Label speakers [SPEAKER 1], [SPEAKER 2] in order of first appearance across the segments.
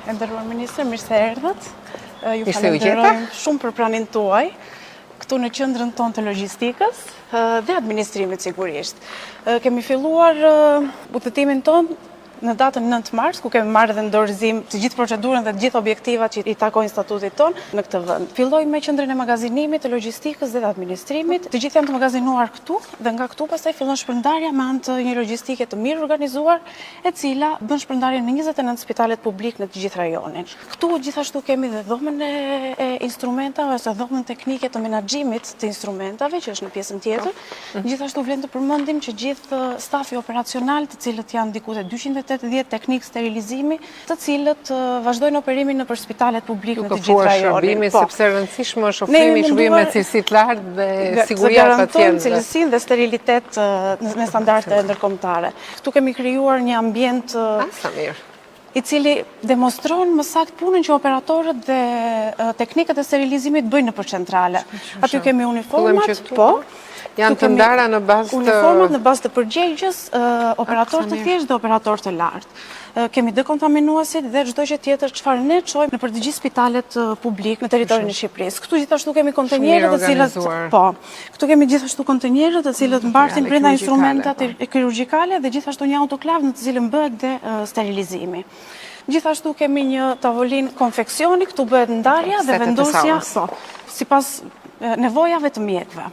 [SPEAKER 1] E nderuar ministër, mirë se erdhët. Ju falenderojmë shumë për pranin tuaj këtu në qendrën tonë të logjistikës dhe administrimit sigurisht. Kemi filluar udhëtimin tonë në datën 9 mars, ku kemi marrë dhe në dorëzim të gjithë procedurën dhe të gjithë objektivat që i takojnë statutit tonë në këtë vend. Filloj me qendrën e magazinimit, të logjistikës dhe të administrimit. Të gjithë janë të magazinuar këtu dhe nga këtu pastaj fillon shpërndarja me anë të një logjistike të mirë organizuar, e cila bën shpërndarjen në 29 spitalet publik në të gjithë rajonin. Këtu gjithashtu kemi dhe dhomën e instrumentave ose dhomën teknike të menaxhimit të instrumentave, që është në pjesën tjetër. Gjithashtu vlen të përmendim që gjithë stafi operacional, të cilët janë diku te 280 teknikë sterilizimi, të cilët vazhdojnë operimin në për spitalet publik në të gjithë rajonin.
[SPEAKER 2] Sepse rëndësishmë është ofrimi shërbimi me cilësi të lartë dhe siguria e pacientëve.
[SPEAKER 1] Cilësinë dhe sterilitet me standarde ndërkombëtare. Këtu kemi krijuar një ambient i cili demonstron më saktë punën që operatorët dhe teknikët e sterilizimit bëjnë nëpër centrale. Aty kemi uniformat,
[SPEAKER 2] janë të ndara në bazë të
[SPEAKER 1] uniformat në bazë të përgjegjës, operator të thjeshtë dhe operator të lartë. Kemi dekontaminuesit dhe çdo gjë tjetër çfarë ne çojmë nëpër të gjithë spitalet publik në territorin e Shqipërisë. Këtu gjithashtu kemi kontenjerë të cilët këtu kemi gjithashtu kontenjerë të cilët mbartin brenda instrumentat kirurgjikale dhe gjithashtu një autoklav në të cilën bëhet dhe sterilizimi. Gjithashtu kemi një tavolinë konfeksioni, këtu bëhet ndarja dhe vendosja sipas nevojave të mjekëve.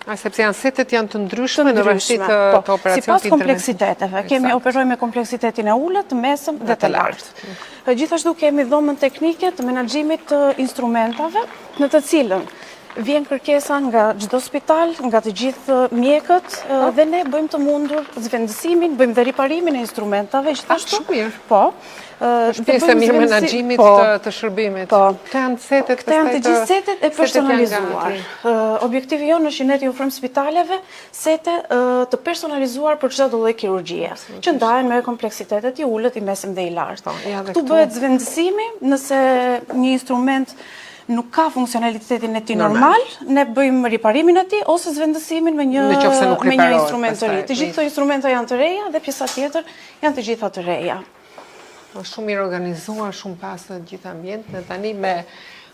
[SPEAKER 2] Sepse setet janë të ndryshme në vazhdi të operacionit
[SPEAKER 1] sipas kompleksiteteve. Kemi operojmë me kompleksitetin e ulët, të mesëm dhe të lartë. Gjithashtu kemi dhomën teknike të menaxhimit të instrumentave, në të cilën vjen kërkesa nga çdo spital, nga të gjithë mjekët dhe ne bëjmë të mundur zvendësimin, bëjmë dhe riparimin e instrumentave, gjithashtu.
[SPEAKER 2] Është pjesë e mirë menaxhimit të shërbimit. Këto janë setet,
[SPEAKER 1] këto janë të gjithë setet e personalizuar. Objektivi jonë është që ne t'i ofrojmë spitaleve sete të personalizuar për çdo lloj kirurgjie, që ndahen me kompleksitetet i ulët, i mesëm dhe i lartë. Këtu bëhet zvendësimi, nëse një instrument nuk ka funksionalitetin e tij normal, ne bëjmë riparimin e tij ose zvendësimin me një instrument të ri. Të gjithë këto instrumenta janë të reja dhe pjesa tjetër janë të gjitha të reja.
[SPEAKER 2] Është shumë mirë organizuar, shumë pasë gjithë ambient, në tani me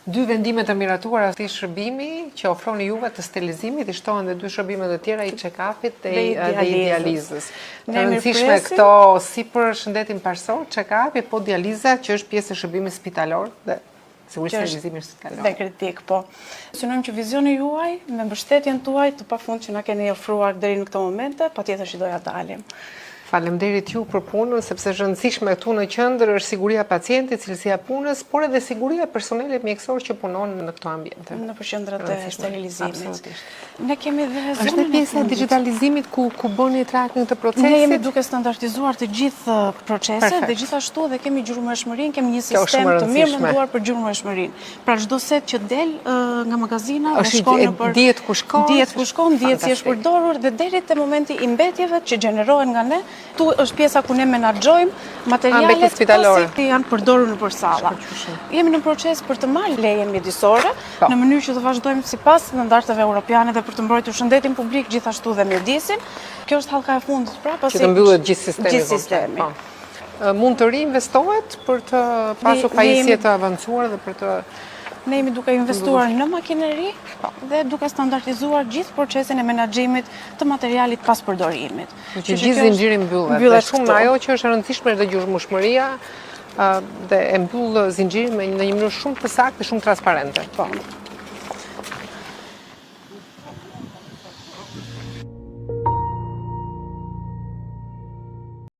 [SPEAKER 2] 2 vendime të miratuara të shërbimi që ofroni juve të sterilizimit, i shtohen dhe 2 shërbime të tjera, i check-upit dhe i dializës. Të rëndësishme këto si për shëndetin parsorë, check-upi, po dializa që është pjesë e shërbimit spitalor dhe sigurisht sterilizimi spitalor.
[SPEAKER 1] Dhe kritik, po. Synojmë që vizioni juaj, me mbështetjen tuaj të pafund që na keni ofruar deri në këto momente, patjetër që doja dalim.
[SPEAKER 2] Faleminderit ju për punën, sepse është rëndësishme këtu në qendër është siguria e pacientit, cilësia e punës, por edhe siguria e personelit mjekësor që punon në këto ambiente.
[SPEAKER 1] Në qendrat e sterilizimit. Ne kemi dhe
[SPEAKER 2] është pjesa e digitalizimit ku bëni tracking të procesit.
[SPEAKER 1] Ne jemi duke standardizuar të gjithë proceset dhe gjithashtu dhe kemi gjurmëshmërinë, kemi një sistem të mirë menduar për gjurmëshmërinë. Pra çdo set që del nga magazina dhe shkon nëpër
[SPEAKER 2] dihet ku shkon,
[SPEAKER 1] dihet si është përdorur dhe deri te momenti i mbetjeve që gjenerohen nga ne. Tu është pjesa ku ne menaxhojmë materialet që janë përdorur nëpër salla. Jemi në proces për të marrë lejen mjedisore në mënyrë që të vazhdojmë sipas standardeve europiane dhe për të mbrojtur shëndetin publik gjithashtu dhe mjedisin. Kjo është hallka e fundit pasi
[SPEAKER 2] që të mbyllet gjithë sistemi. Mund të reinvestohet për të pasur pajisje të avancuar dhe për të
[SPEAKER 1] Ne jemi duke investuar në makineri dhe duke standardizuar gjithë procesin e menaxhimit të materialit pas përdorimit.
[SPEAKER 2] Që gjithë zinxhiri mbyllet. Shumë ajo që është e rëndësishme është gjurmëshmëria dhe e mbyll zinxhirin në një mënyrë shumë të saktë dhe shumë transparente.